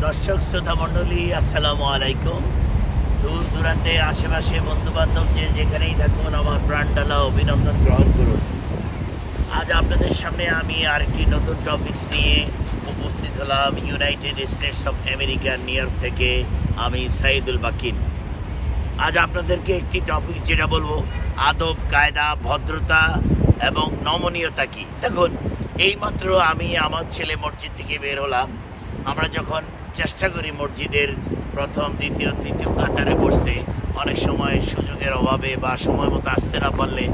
দর্শক শ্রোতা মণ্ডলী, আসসালামু আলাইকুম। দূর দূরান্তে আশেপাশে বন্ধুবান্ধব যে যেখানেই থাকুন, আমার প্রাণডালা অভিনন্দন গ্রহণ করুন। আজ আপনাদের সামনে আমি আরেকটি নতুন টপিকস নিয়ে উপস্থিত হলাম। United states of America, new York থেকে আমি সাইদুল বাকিন। আজ আপনাদেরকে একটি টপিক যেটা বলবো, আদব কায়দা, ভদ্রতা এবং নমনীয়তা কী। দেখুন, এইমাত্র আমি আমার ছেলে মসজিদ থেকে বের হলাম। আমরা যখন চেষ্টা করি মসজিদের প্রথম, দ্বিতীয়, তৃতীয় কাতারে বসতে, অনেক সময় সুযোগের অভাবে বা সময় মতো আসতে না পারলে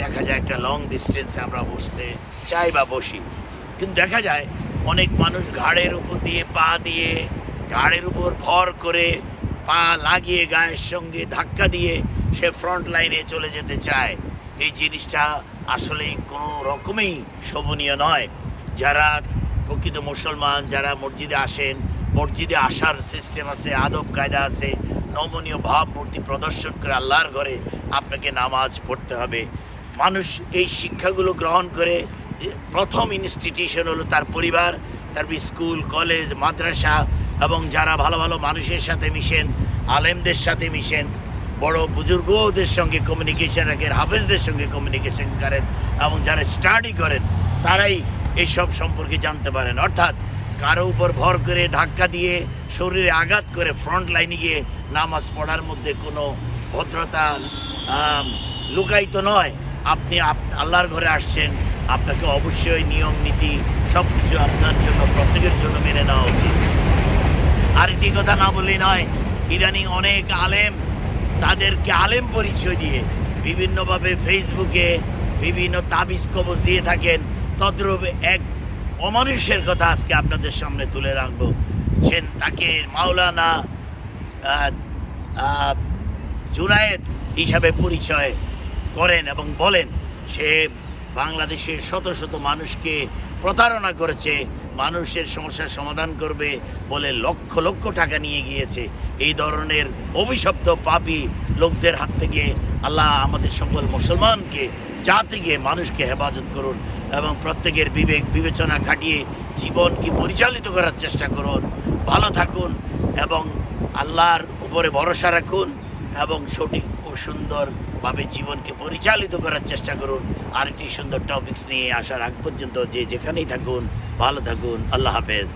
দেখা যায় একটা লং ডিস্টেন্সে আমরা বসতে চাই বা বসি। কিন্তু দেখা যায় অনেক মানুষ ঘাড়ের উপর দিয়ে পা দিয়ে, ঘাড়ের উপর ভর করে পা লাগিয়ে গায়ের সঙ্গে ধাক্কা দিয়ে সে ফ্রন্ট লাইনে চলে যেতে চায়। এই জিনিসটা আসলে কোনো রকমেই শোভনীয় নয়। যারা প্রকৃত মুসলমান, যারা মসজিদে আসেন, মসজিদে আসার সিস্টেম আছে, আদব কায়দা আছে, নমনীয় ভাবমূর্তি প্রদর্শন করে আল্লাহর ঘরে আপনাকে নামাজ পড়তে হবে। মানুষ এই শিক্ষাগুলো গ্রহণ করে, প্রথম ইনস্টিটিউশন হলো তার পরিবার, তারপর স্কুল, কলেজ, মাদ্রাসা, এবং যারা ভালো ভালো মানুষের সাথে মিশেন, আলেমদের সাথে মিশেন, বড় বুজুর্গদের সঙ্গে কমিউনিকেশন রাখেন, হাফেজদের সঙ্গে কমিউনিকেশন করেন, এবং যারা স্টাডি করেন তারাই এইসব সম্পর্কে জানতে পারেন। অর্থাৎ কারো উপর ভর করে, ধাক্কা দিয়ে, শরীরে আঘাত করে ফ্রন্ট লাইনে গিয়ে নামাজ পড়ার মধ্যে কোনো ভদ্রতা লুকায়িত নয়। আপনি আল্লাহর ঘরে আসছেন, আপনাকে অবশ্যই নিয়ম নীতি সব কিছু আপনার জন্য, প্রত্যেকের জন্য মেনে নেওয়া উচিত। আর একটি কথা না বললেই নয়, ইদানিং অনেক আলেম তাদেরকে আলেম পরিচয় দিয়ে বিভিন্নভাবে ফেসবুকে বিভিন্ন তাবিজ কবজ দিয়ে থাকেন। তদ্রূপ এক অমানুষের কথা আজকে আপনাদের সামনে তুলে রাখবো। তাকে মাওলানা জুনায়েদ হিসাবে পরিচয় করেন এবং বলেন সে বাংলাদেশের শত শত মানুষকে প্রতারণা করেছে, মানুষের সমস্যার সমাধান করবে বলে লক্ষ লক্ষ টাকা নিয়ে গিয়েছে। এই ধরনের অভিশপ্ত পাপী লোকদের হাত থেকে আল্লাহ আমাদের সকল মুসলমানকে, জাতিকে, মানুষকে হেফাজত করুন এবং প্রত্যেকের বিবেক বিবেচনা খাটিয়ে জীবনকে পরিচালিত করার চেষ্টা করুন। ভালো থাকুন এবং আল্লাহর উপরে ভরসা রাখুন এবং সঠিক ও সুন্দরভাবে জীবনকে পরিচালিত করার চেষ্টা করুন। আরেকটি সুন্দর টপিকস নিয়ে আসার আগ পর্যন্ত যে যেখানেই থাকুন, ভালো থাকুন। আল্লাহ হাফেজ।